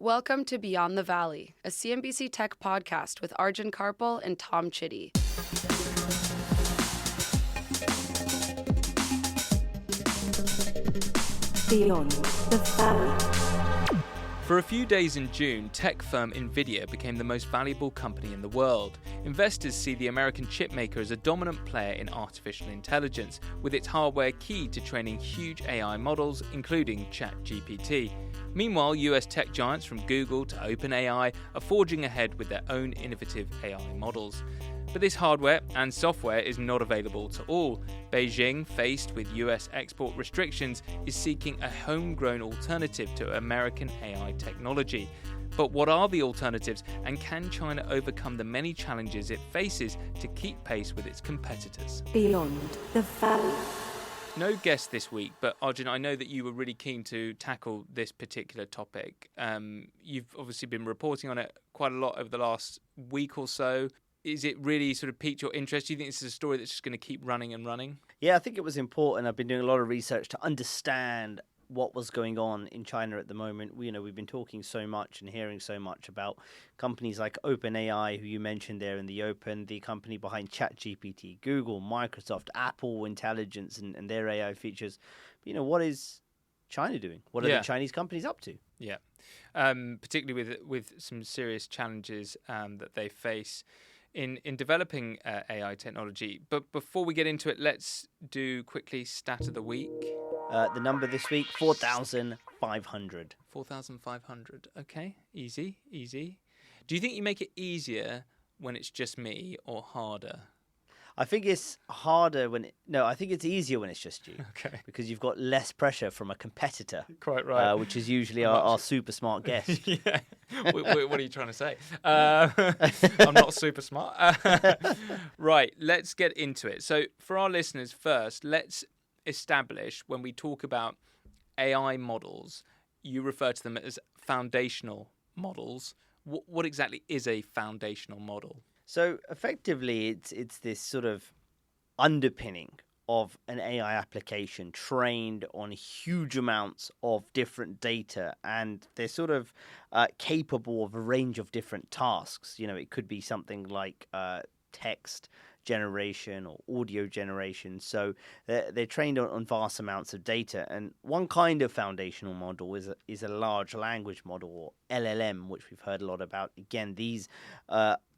Welcome to Beyond the Valley, a CNBC tech podcast with Arjun Kharpal and Tom Chitty. Beyond the Valley. For a few days in June, tech firm Nvidia became the most valuable company in the world. Investors see the American chipmaker as a dominant player in artificial intelligence, with its hardware key to training huge AI models, including ChatGPT. Meanwhile, US tech giants from Google to OpenAI are forging ahead with their own innovative AI models. But this hardware and software is not available to all. Beijing, faced with US export restrictions, is seeking a homegrown alternative to American AI technology. But what are the alternatives, and can China overcome the many challenges it faces to keep pace with its competitors? Beyond the Valley. No guest this week, but Arjun, I know that you were really keen to tackle this particular topic. You've obviously been reporting on it quite a lot over the last week or so. Is it really sort of piqued your interest? Do you think this is a story that's just going to keep running and running? Yeah, I think it was important. I've been doing a lot of research to understand what was going on in China at the moment. We've been talking so much and hearing so much about companies like OpenAI, who you mentioned there in the open, the company behind ChatGPT, Google, Microsoft, Apple Intelligence and their AI features. But, what is China doing? What are the Chinese companies up to? Yeah, particularly with some serious challenges that they face in developing AI technology. But before we get into it, let's do quickly stat of the week. The number this week, 4,500. 4,500. Okay, easy. Do you think you make it easier when it's just me or harder? I think it's harder I think it's easier when it's just you. Okay. Because you've got less pressure from a competitor. Quite right. Which is usually our super smart guest. Yeah. What are you trying to say? I'm not super smart. Right, let's get into it. So for our listeners first, let's establish, when we talk about AI models, you refer to them as foundational models. What exactly is a foundational model? So effectively, it's this sort of underpinning of an AI application trained on huge amounts of different data, and they're sort of capable of a range of different tasks. It could be something like text generation or audio generation. So they're trained on vast amounts of data. And one kind of foundational model is a large language model, or LLM, which we've heard a lot about. Again, these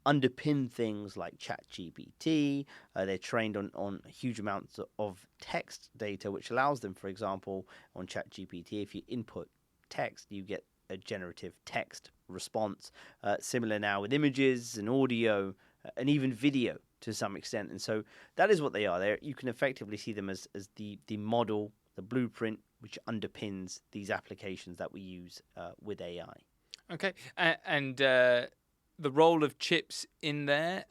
underpin things like ChatGPT. They're trained on huge amounts of text data, which allows them, for example, on ChatGPT, if you input text, you get a generative text response. Similar now with images and audio and even video to some extent. And so that is what they are. You can effectively see them as the model, the blueprint, which underpins these applications that we use with AI. Okay. And the role of chips in there,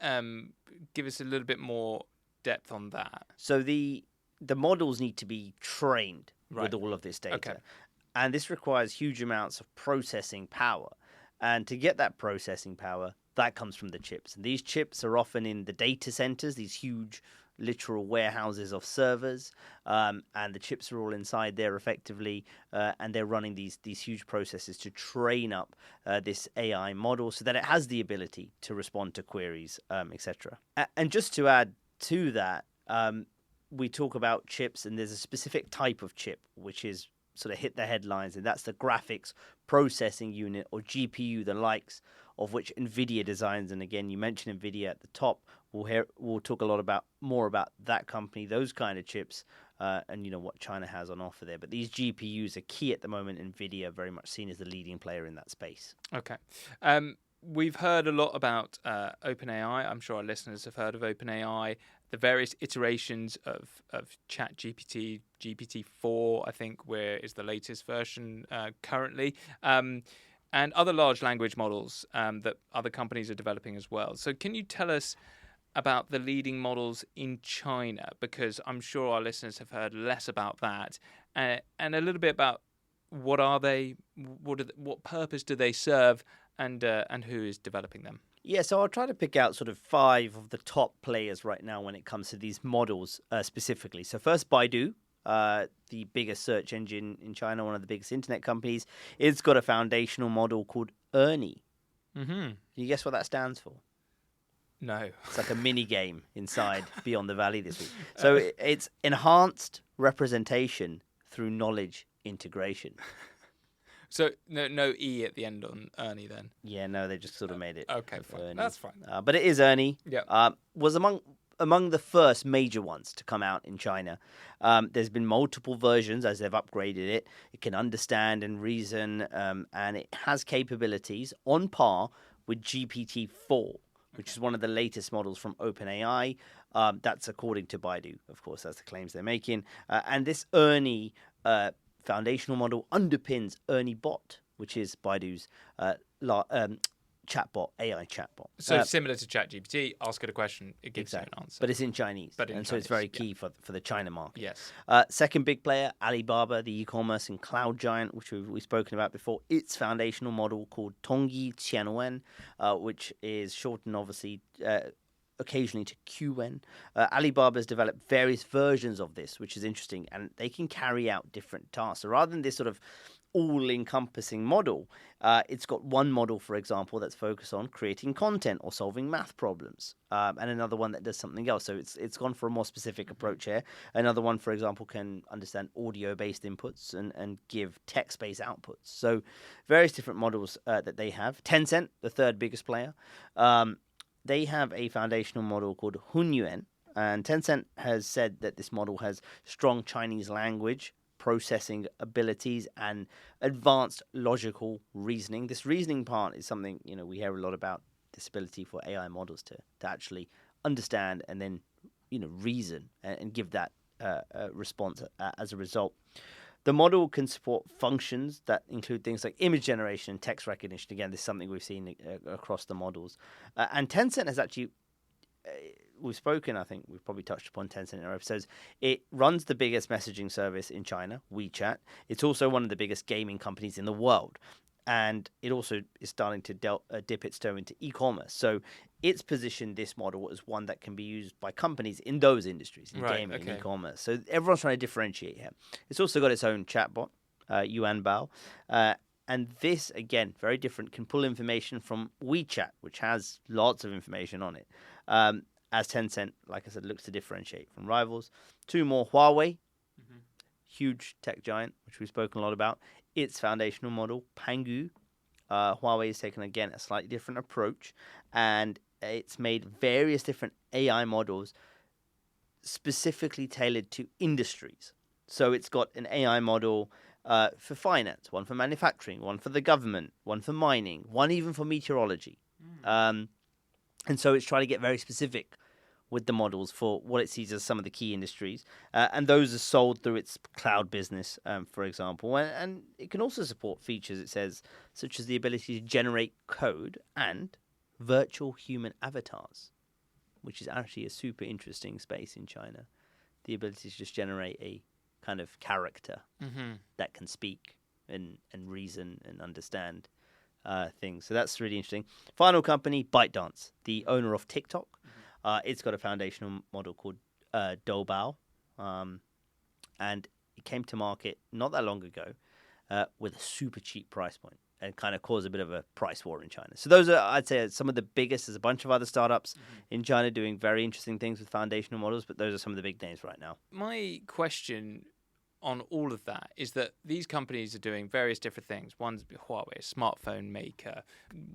give us a little bit more depth on that. So the models need to be trained with all of this data. Okay. And this requires huge amounts of processing power. And to get that processing power, that comes from the chips. And these chips are often in the data centers, these huge literal warehouses of servers, and the chips are all inside there effectively, and they're running these huge processes to train up this AI model so that it has the ability to respond to queries, etc. And just to add to that, we talk about chips, and there's a specific type of chip which is sort of hit the headlines, and that's the graphics processing unit, or GPU, the likes of which Nvidia designs. And again, you mentioned Nvidia at the top. We'll talk a lot more about that company, those kind of chips, and what China has on offer there. But these GPUs are key at the moment. Nvidia very much seen as the leading player in that space. Okay. We've heard a lot about OpenAI. I'm sure our listeners have heard of OpenAI, the various iterations of ChatGPT, GPT-4, I think, where is the latest version currently, and other large language models that other companies are developing as well. So can you tell us about the leading models in China? Because I'm sure our listeners have heard less about that, and a little bit about what are they, what purpose do they serve, and who is developing them? Yeah, so I'll try to pick out sort of 5 of the top players right now when it comes to these models specifically. So first, Baidu, the biggest search engine in China, one of the biggest internet companies. It's got a foundational model called Ernie. Mm-hmm. Can you guess what that stands for? No. It's like a mini game inside Beyond the Valley this week. So it's enhanced representation through knowledge integration. So no E at the end on Ernie then? Yeah, no, they just sort of made it. Okay, fine. Ernie. That's fine. But it is Ernie. Yeah. Was among the first major ones to come out in China. There's been multiple versions as they've upgraded it. It can understand and reason, and it has capabilities on par with GPT-4, which is one of the latest models from OpenAI. That's according to Baidu, of course. That's the claims they're making. And this Ernie foundational model underpins Ernie Bot, which is Baidu's chatbot, AI chatbot. So similar to ChatGPT, ask it a question, it gives you an answer. But it's in Chinese. But in and Chinese, so it's very key for the China market. Yes. Second big player, Alibaba, the e-commerce and cloud giant, which we've spoken about before. Its foundational model called Tongyi Qianwen, which is shortened, obviously, occasionally to QN. Alibaba has developed various versions of this, which is interesting, and they can carry out different tasks. So rather than this sort of all-encompassing model, it's got one model, for example, that's focused on creating content or solving math problems, and another one that does something else. So it's gone for a more specific approach here. Another one, for example, can understand audio-based inputs and give text-based outputs. So various different models that they have. Tencent, the third biggest player, they have a foundational model called Hunyuan, and Tencent has said that this model has strong Chinese language processing abilities and advanced logical reasoning. This reasoning part is something, we hear a lot about, this ability for AI models to actually understand and then, reason and give that response as a result. The model can support functions that include things like image generation and text recognition. Again, this is something we've seen across the models. And Tencent has actually, we've spoken, I think we've probably touched upon Tencent in our episodes. It runs the biggest messaging service in China, WeChat. It's also one of the biggest gaming companies in the world. And it also is starting to dip its toe into e-commerce. So it's positioned this model as one that can be used by companies in those industries, in gaming and e-commerce. So everyone's trying to differentiate here. It's also got its own chatbot, Yuan Bao. And this, again, very different, can pull information from WeChat, which has lots of information on it. As Tencent, like I said, looks to differentiate from rivals. Two more, Huawei, huge tech giant, which we've spoken a lot about. Its foundational model, Pangu. Huawei has taken, again, a slightly different approach, and it's made various different AI models specifically tailored to industries. So it's got an AI model for finance, one for manufacturing, one for the government, one for mining, one even for meteorology. And so it's trying to get very specific with the models for what it sees as some of the key industries. And those are sold through its cloud business, for example. And it can also support features, it says, such as the ability to generate code and virtual human avatars, which is actually a super interesting space in China. The ability to just generate a kind of character that can speak and reason and understand things. So that's really interesting. Final company, ByteDance, the owner of TikTok. It's got a foundational model called Doubao, and it came to market not that long ago with a super cheap price point and kind of caused a bit of a price war in China. So those are, I'd say, some of the biggest. There's a bunch of other startups in China doing very interesting things with foundational models, but those are some of the big names right now. My question on all of that is that these companies are doing various different things. One's Huawei, a smartphone maker,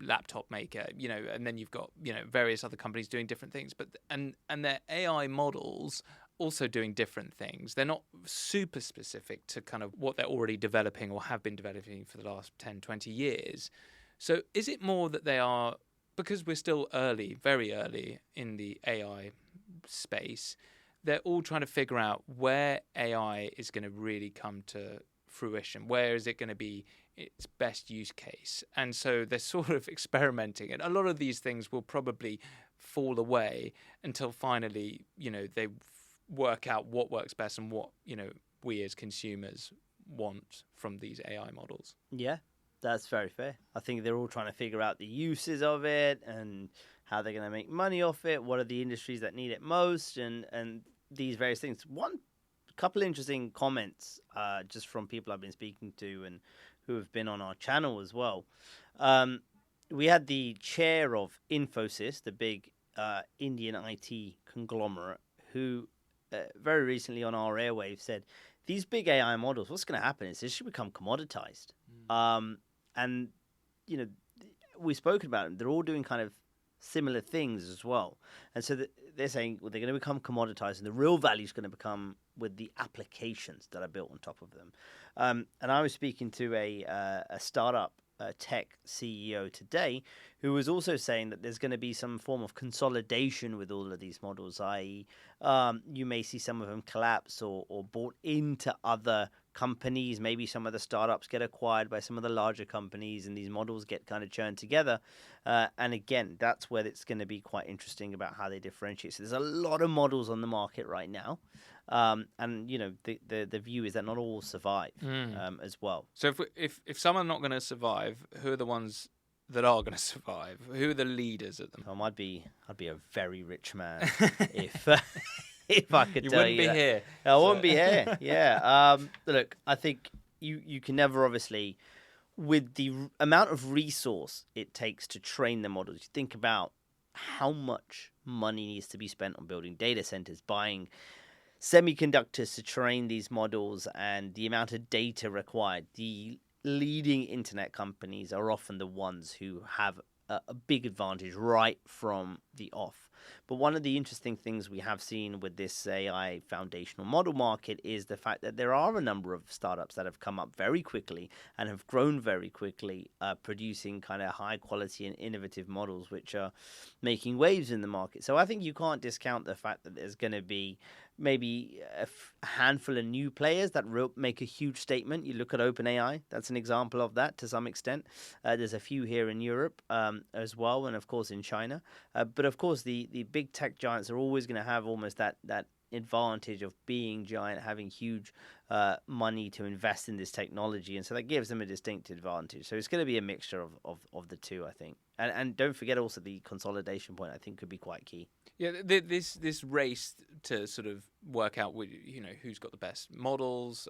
laptop maker, and then you've got, various other companies doing different things. But and their AI models also doing different things. They're not super specific to kind of what they're already developing or have been developing for the last 10, 20 years. So is it more that they are, because we're still early, very early in the AI space, they're all trying to figure out where AI is going to really come to fruition. Where is it going to be its best use case? And so they're sort of experimenting. And a lot of these things will probably fall away until finally, they work out what works best and what, we as consumers want from these AI models. Yeah, that's very fair. I think they're all trying to figure out the uses of it and how they're going to make money off it. What are the industries that need it most? And these various things. One couple interesting comments just from people I've been speaking to and who have been on our channel as well. We had the chair of Infosys, the big Indian IT conglomerate, who very recently on our airwaves said, these big AI models, what's going to happen is they should become commoditized. And, you know, we've spoken about them. They're all doing kind of similar things as well. And so they're saying, well, they're going to become commoditized, and the real value is going to become with the applications that are built on top of them. And I was speaking to a startup tech CEO today who was also saying that there's going to be some form of consolidation with all of these models, i.e. You may see some of them collapse or bought into other companies. Maybe some of the startups get acquired by some of the larger companies and these models get kind of churned together. And again, that's where it's going to be quite interesting about how they differentiate. So there's a lot of models on the market right now. And, you know, the view is that not all survive as well. So if some are not going to survive, who are the ones that are going to survive? Who are the leaders at them? I'd be a very rich man if I could tell you. You wouldn't be here. I wouldn't be here. Yeah. Look, I think you can never, obviously, with the amount of resource it takes to train the models. You think about how much money needs to be spent on building data centers, buying semiconductors to train these models, and the amount of data required. The leading internet companies are often the ones who have a big advantage right from the off. But one of the interesting things we have seen with this AI foundational model market is the fact that there are a number of startups that have come up very quickly and have grown very quickly, producing kind of high quality and innovative models which are making waves in the market. So I think you can't discount the fact that there's going to be maybe a handful of new players that make a huge statement. You look at OpenAI, that's an example of that to some extent. There's a few here in Europe as well, and of course in China. But of course the big tech giants are always going to have almost that advantage of being giant, having huge money to invest in this technology, and so that gives them a distinct advantage. So it's going to be a mixture of the two, I think. And don't forget also the consolidation point, I think, could be quite key. Yeah, this race to sort of work out, you know, who's got the best models,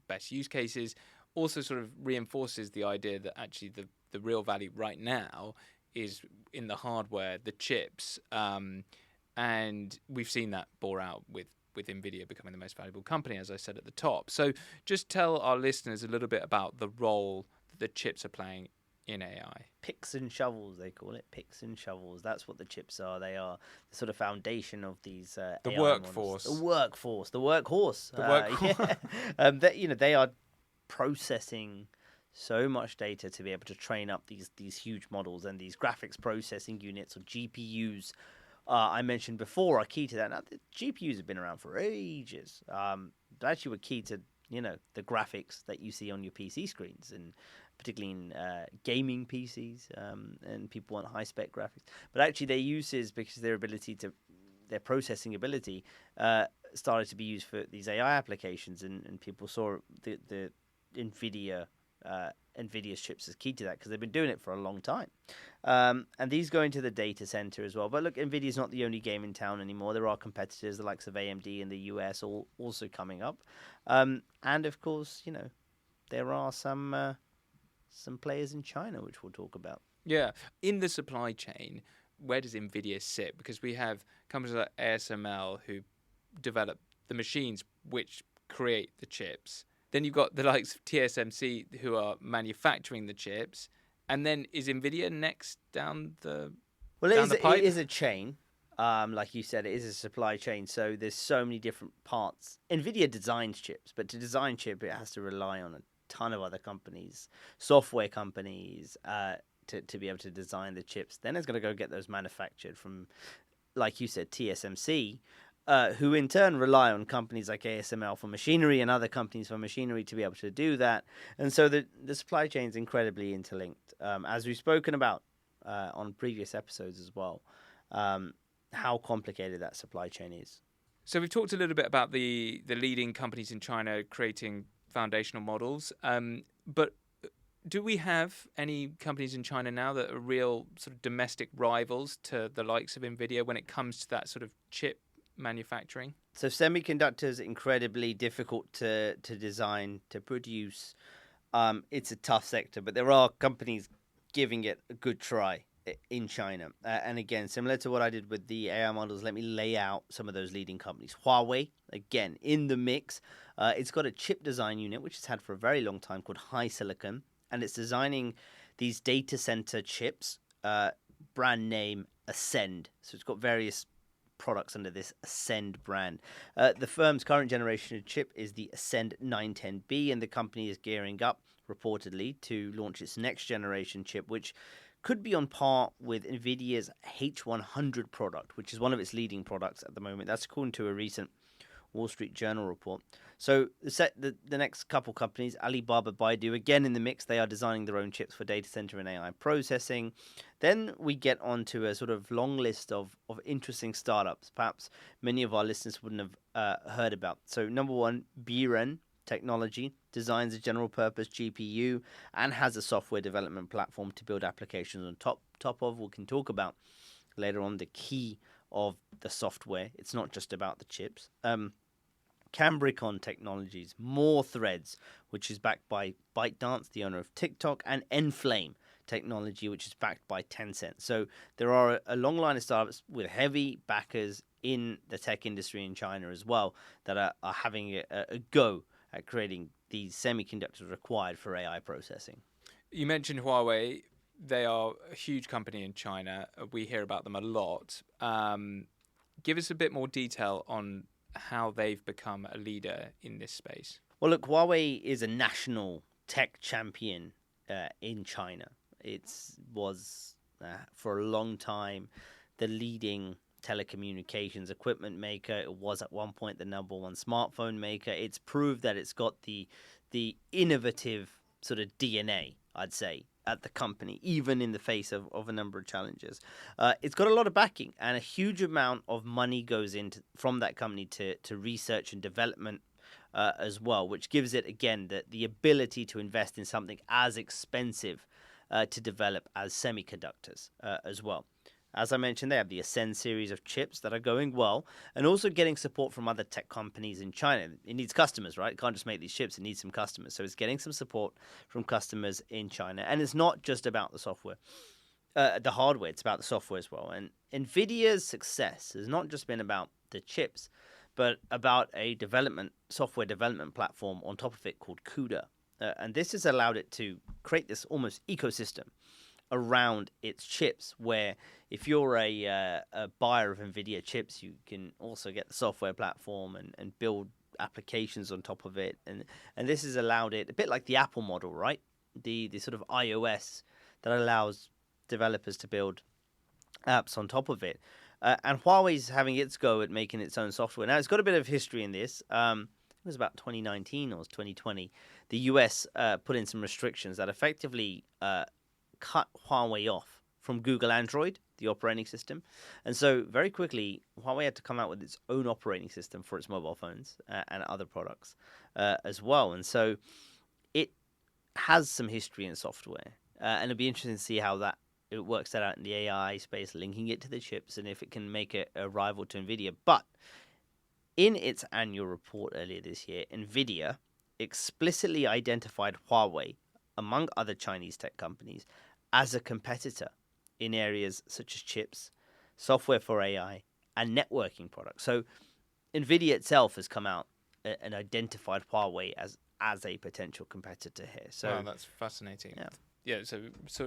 best use cases, also sort of reinforces the idea that actually the real value right now is in the hardware, the chips, and we've seen that bore out with Nvidia becoming the most valuable company, as I said at the top. So just tell our listeners a little bit about the role that the chips are playing in AI. Picks and shovels, they call it. Picks and shovels. That's what the chips are. They are the sort of foundation of these the AI workforce. Models. The workforce. The workhorse. The workhorse. Yeah. They are processing so much data to be able to train up these huge models, and these graphics processing units or GPUs I mentioned before are key to that. Now, the GPUs have been around for ages. They actually were key to, you know, the graphics that you see on your PC screens, and particularly in gaming PCs, and people want high-spec graphics. But actually their uses, because their processing ability started to be used for these AI applications, and people saw the Nvidia's chips as key to that because they've been doing it for a long time. And these go into the data center as well. But look, Nvidia's not the only game in town anymore. There are competitors, the likes of AMD in the US, also coming up. And of course, you know, there are some players in China, which we'll talk about. Yeah. In the supply chain, where does Nvidia sit? Because we have companies like ASML who develop the machines which create the chips. Then you've got the likes of TSMC who are manufacturing the chips. And then is Nvidia next down the pipe? It is a chain. Like you said, it is a supply chain. So there's so many different parts. Nvidia designs chips, but to design chip, it has to rely on a ton of other companies, software companies, to be able to design the chips. Then it's going to go get those manufactured from, like you said, TSMC, who in turn rely on companies like ASML for machinery and other companies for machinery to be able to do that. And so the supply chain is incredibly interlinked, as we've spoken about on previous episodes as well, how complicated that supply chain is. So we've talked a little bit about the leading companies in China creating foundational models, but do we have any companies in China now that are real sort of domestic rivals to the likes of Nvidia when it comes to that sort of chip manufacturing? So semiconductors incredibly difficult to design, to produce. It's a tough sector, but there are companies giving it a good try in China. And again, similar to what I did with the AI models, let me lay out some of those leading companies. Huawei, again, in the mix. It's got a chip design unit, which it's had for a very long time, called HiSilicon, and it's designing these data center chips, brand name Ascend. So it's got various products under this Ascend brand. The firm's current generation of chip is the Ascend 910B, and the company is gearing up, reportedly, to launch its next generation chip, which could be on par with Nvidia's H100 product, which is one of its leading products at the moment. That's according to a recent Wall Street Journal report. So the next couple companies, Alibaba, Baidu, again in the mix. They are designing their own chips for data center and AI processing. Then we get on to a sort of long list of interesting startups, perhaps many of our listeners wouldn't have heard about. So number one, Biren Technology designs a general purpose GPU and has a software development platform to build applications on top of. We can talk about later on the key of the software. It's not just about the chips. Cambricon Technologies, More Threads, which is backed by ByteDance, the owner of TikTok, and Enflame Technology, which is backed by Tencent. So there are a long line of startups with heavy backers in the tech industry in China as well that are having a go at creating these semiconductors required for AI processing. You mentioned Huawei. They are a huge company in China. We hear about them a lot. Give us a bit more detail on how they've become a leader in this space. Well, look, Huawei is a national tech champion in China. It was, for a long time, the leading telecommunications equipment maker. It was at one point the number one smartphone maker. It's proved that it's got the innovative sort of DNA, I'd say, at the company, even in the face of a number of challenges. It's got a lot of backing, and a huge amount of money goes into from that company to research and development as well, which gives it, again, the ability to invest in something as expensive to develop as semiconductors as well. As I mentioned, they have the Ascend series of chips that are going well, and also getting support from other tech companies in China. It needs customers, right? It can't just make these chips. It needs some customers. So it's getting some support from customers in China. And it's not just about the software, the hardware. It's about the software as well. And Nvidia's success has not just been about the chips, but about a software development platform on top of it called CUDA. And this has allowed it to create this almost ecosystem around its chips, where if you're a buyer of Nvidia chips, you can also get the software platform and build applications on top of it. And this has allowed it, a bit like the Apple model, right? The sort of iOS that allows developers to build apps on top of it. And Huawei's having its go at making its own software. Now, it's got a bit of history in this. It was about 2019 or 2020. The US put in some restrictions that effectively cut Huawei off from Google Android, the operating system. And so very quickly, Huawei had to come out with its own operating system for its mobile phones and other products as well. And so it has some history in software. And it'll be interesting to see how it works that out in the AI space, linking it to the chips, and if it can make it a rival to Nvidia. But in its annual report earlier this year, Nvidia explicitly identified Huawei, among other Chinese tech companies, as a competitor in areas such as chips, software for AI, and networking products. So Nvidia itself has come out and identified Huawei as a potential competitor here. So wow, that's fascinating. Yeah, so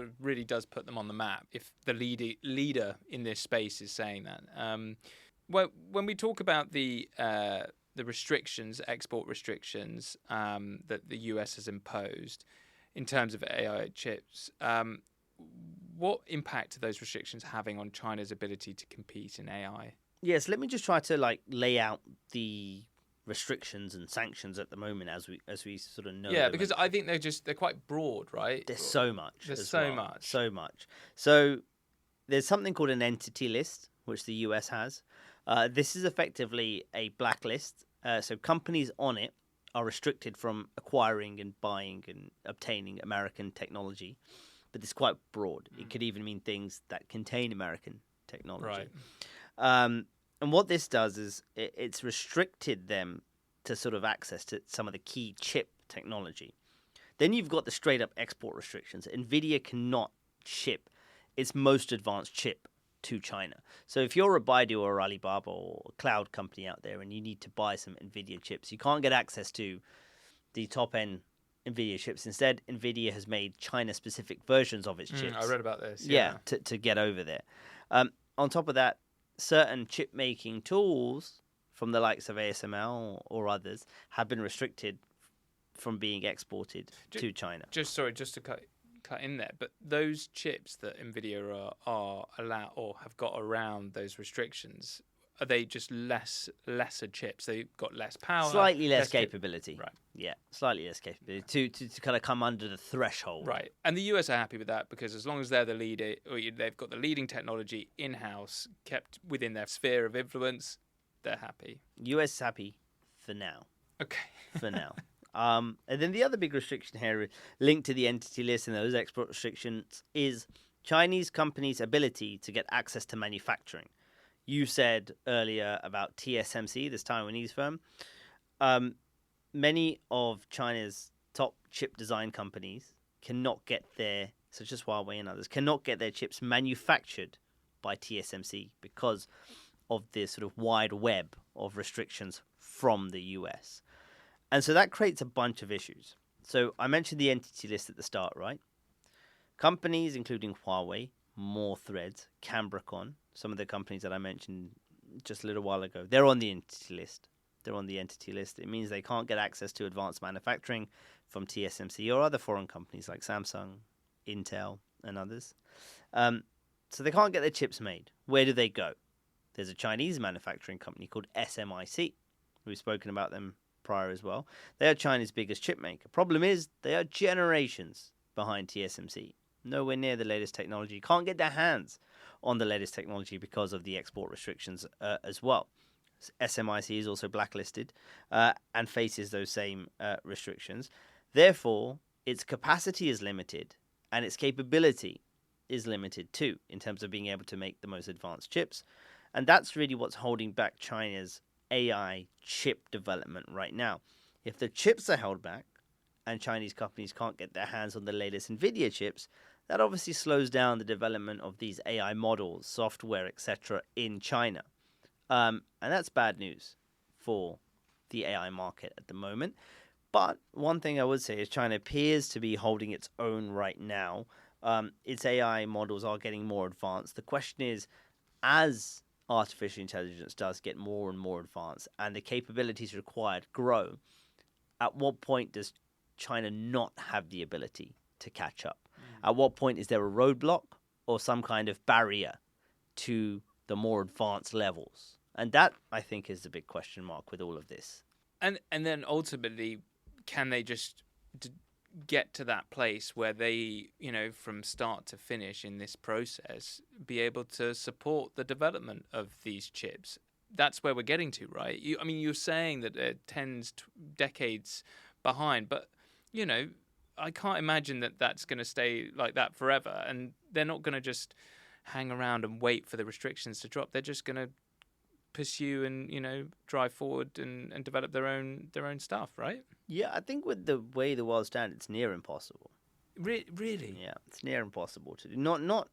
it really does put them on the map if the leader in this space is saying that. Well, when we talk about the restrictions, export restrictions that the US has imposed in terms of AI chips, what impact are those restrictions having on China's ability to compete in AI? Yes, let me just try to lay out the restrictions and sanctions at the moment as we sort of know. Yeah, because I think they're quite broad, right? There's so much. There's so much. So much. So there's something called an entity list, which the US has. This is effectively a blacklist. So companies on it are restricted from acquiring and buying and obtaining American technology. But it's quite broad. It could even mean things that contain American technology. Right. And what this does is it's restricted them to sort of access to some of the key chip technology. Then you've got the straight up export restrictions. Nvidia cannot ship its most advanced chip to China. So if you're a Baidu or Alibaba or a cloud company out there and you need to buy some Nvidia chips, you can't get access to the top end Nvidia chips. Instead, Nvidia has made China specific versions of its chips. I read about this. Yeah, to get over there. On top of that, certain chip making tools from the likes of ASML or others have been restricted from being exported to China. Just to cut in there, but those chips that Nvidia are allowed or have got around those restrictions, are they just lesser chips? They've got less power, slightly less capability. Right. Yeah, slightly less capability to kind of come under the threshold. Right. And the US are happy with that because as long as they're the leader, or they've got the leading technology in-house, kept within their sphere of influence, they're happy. US is happy for now. Okay. For now. And then the other big restriction here linked to the entity list and those export restrictions is Chinese companies' ability to get access to manufacturing. You said earlier about TSMC, this Taiwanese firm. Many of China's top chip design companies cannot get such as Huawei and others, cannot get their chips manufactured by TSMC because of this sort of wide web of restrictions from the US. And so that creates a bunch of issues. So I mentioned the entity list at the start, right? Companies including Huawei, More Threads, Cambricon, some of the companies that I mentioned just a little while ago, they're on the entity list. They're on the entity list. It means they can't get access to advanced manufacturing from TSMC or other foreign companies like Samsung, Intel, and others. So they can't get their chips made. Where do they go? There's a Chinese manufacturing company called SMIC. We've spoken about them prior as well. They are China's biggest chip maker. Problem is, they are generations behind TSMC. Nowhere near the latest technology. Can't get their hands on the latest technology because of the export restrictions as well. SMIC is also blacklisted and faces those same restrictions. Therefore, its capacity is limited and its capability is limited too in terms of being able to make the most advanced chips. And that's really what's holding back China's AI chip development right now. If the chips are held back and Chinese companies can't get their hands on the latest Nvidia chips, that obviously slows down the development of these AI models, software, etc. in China. And that's bad news for the AI market at the moment. But one thing I would say is China appears to be holding its own right now. Its AI models are getting more advanced. The question is, as artificial intelligence does get more and more advanced and the capabilities required grow, at what point does China not have the ability to catch up? At what point is there a roadblock or some kind of barrier to the more advanced levels? And that, I think, is the big question mark with all of this. And then ultimately, can they just get to that place where they, from start to finish in this process, be able to support the development of these chips? That's where we're getting to, right? You're saying that they're decades behind, but, I can't imagine that that's going to stay like that forever. And they're not going to just hang around and wait for the restrictions to drop. They're just going to pursue and drive forward and develop their own stuff, right? Yeah, I think with the way the world stands, it's near impossible. Really? Yeah, it's near impossible to do. Not.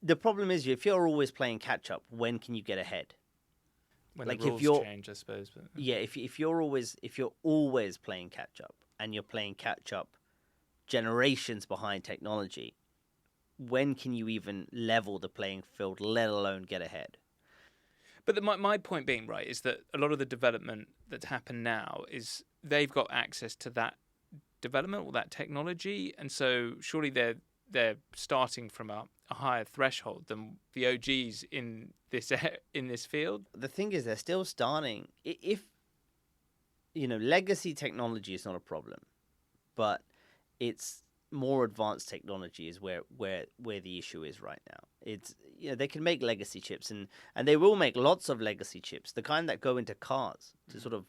The problem is, if you're always playing catch up, when can you get ahead? When like the rules change, I suppose. But... Yeah, if you're always playing catch up and you're playing catch up generations behind technology, when can you even level the playing field, let alone get ahead? But my point being, right, is that a lot of the development that's happened now is they've got access to that development or that technology, and so surely they're starting from a higher threshold than the OGs in this field. The thing is, they're still starting. If legacy technology is not a problem, but it's more advanced technology is where the issue is right now. It's they can make legacy chips and they will make lots of legacy chips, the kind that go into cars to sort of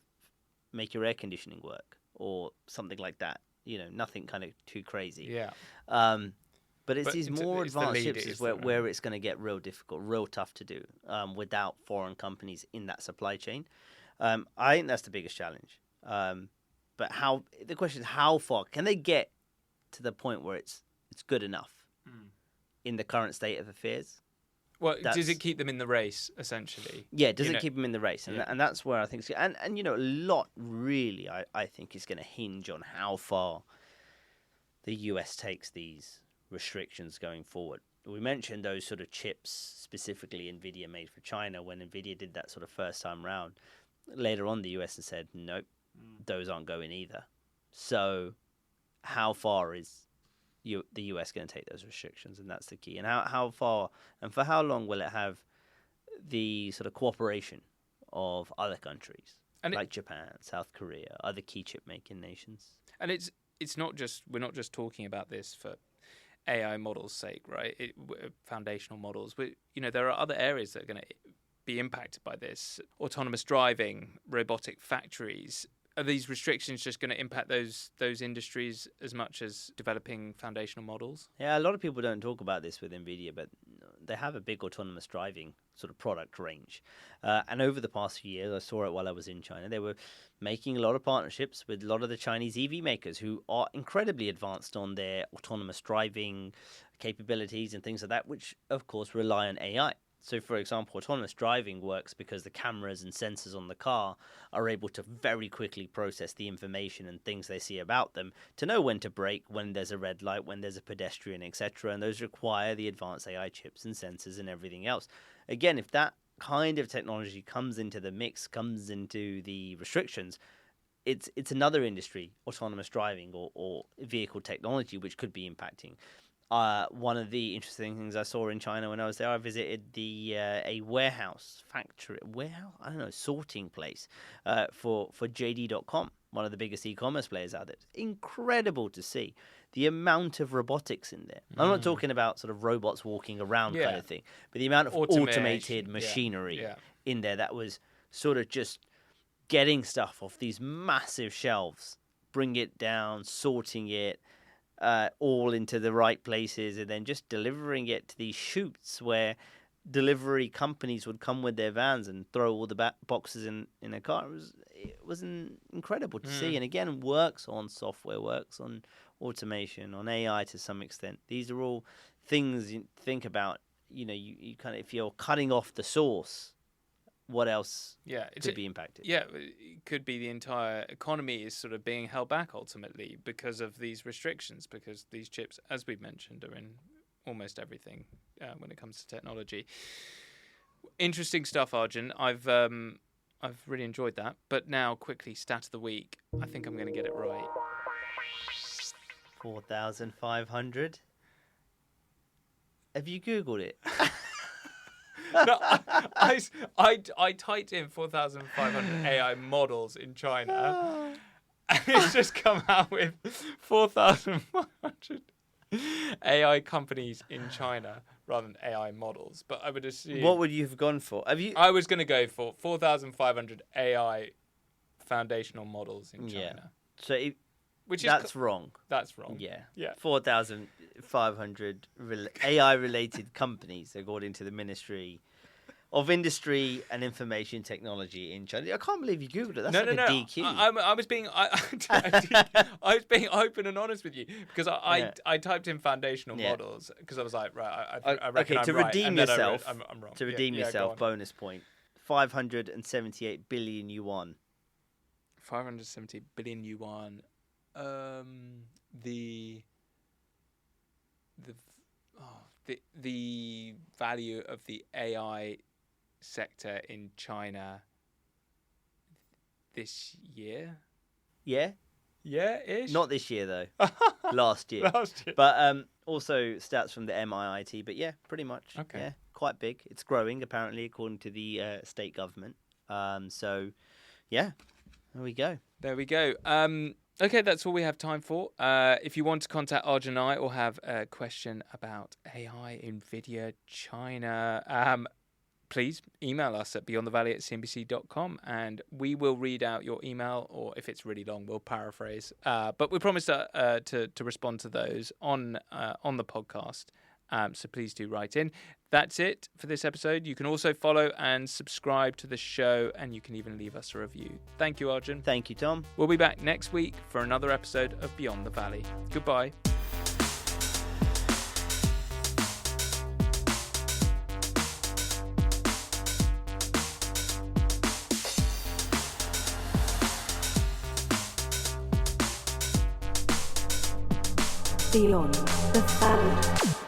make your air conditioning work or something like that. Nothing kind of too crazy. Yeah. But it's these more it's the advanced lead, chips it's is the- where it's going to get real difficult, real tough to do without foreign companies in that supply chain. I think that's the biggest challenge. But the question is, how far can they get to the point where it's good enough in the current state of affairs? Well, does That's- it keep them in the race, essentially? Yeah, does You it know- keep them in the race? And, Yeah. and that's where I think, and a lot really, I think is going to hinge on how far the US takes these restrictions going forward. We mentioned those sort of chips, specifically Nvidia made for China, when Nvidia did that sort of first time round. Later on, the US has said, nope, those aren't going either. So how far is the US going to take those restrictions? And that's the key. And how far and for how long will it have the sort of cooperation of other countries And like Japan, South Korea, other key chip making nations? And it's not just, we're not just talking about this for AI models' sake, right? Foundational models. There are other areas that are going to be impacted by this. Autonomous driving, robotic factories. Are these restrictions just going to impact those industries as much as developing foundational models? Yeah, a lot of people don't talk about this with Nvidia, but they have a big autonomous driving sort of product range. And over the past few years, I saw it while I was in China, they were making a lot of partnerships with a lot of the Chinese EV makers who are incredibly advanced on their autonomous driving capabilities and things like that, which of course rely on AI. So, for example, autonomous driving works because the cameras and sensors on the car are able to very quickly process the information and things they see about them to know when to brake, when there's a red light, when there's a pedestrian, etc. And those require the advanced AI chips and sensors and everything else. Again, if that kind of technology comes into the mix, comes into the restrictions, it's another industry, autonomous driving or vehicle technology, which could be impacting. One of the interesting things I saw in China when I was there, I visited a sorting place for JD.com, one of the biggest e-commerce players out there. It's incredible to see the amount of robotics in there. I'm not talking about sort of robots walking around kind of thing, but the amount of automated machinery in there that was sort of just getting stuff off these massive shelves, bring it down, sorting it, all into the right places, and then just delivering it to these chutes where companies would come with their vans and throw all the boxes in a car. It was incredible to see, and again, works on software, works on automation, on AI to some extent. These are all things you think about. You kind of, if you're cutting off the source, what else could be impacted? Yeah, it could be the entire economy is sort of being held back ultimately because of these restrictions, because these chips, as we've mentioned, are in almost everything when it comes to technology. Interesting stuff, Arjun. I've really enjoyed that. But now, quickly, stat of the week. I think I'm going to get it right. 4,500. Have you Googled it? No, I typed in 4,500 AI models in China, and it's just come out with 4,500 AI companies in China rather than AI models. But I would assume... What would you have gone for? I was going to go for 4,500 AI foundational models in China. Yeah. So That's wrong. That's wrong. Yeah. 4,500 AI-related companies, according to the Ministry of Industry and Information Technology in China. I can't believe you Googled it. That's a DQ. I was being I was being open and honest with you because I typed in foundational models because I was like, right, I reckon I'm right. Redeem And then yourself, I'm wrong. to redeem yourself, bonus point. 578 billion yuan. 570 billion yuan. The value of the AI sector in China this year. Yeah. Yeah-ish. Not this year though. Last year. Last year. But also stats from the MIIT. But yeah, pretty much. Okay. Yeah, quite big. It's growing apparently, according to the state government. So, yeah, there we go. There we go. Okay, that's all we have time for. If you want to contact Arjun and I or have a question about AI, Nvidia, China, please email us at beyondthevalley@cnbc.com, and we will read out your email, or if it's really long, we'll paraphrase. But we promise to respond to those on the podcast. So please do write in. That's it for this episode. You can also follow and subscribe to the show, and you can even leave us a review. Thank you, Arjun. Thank you, Tom. We'll be back next week for another episode of Beyond the Valley. Goodbye. Beyond the Valley.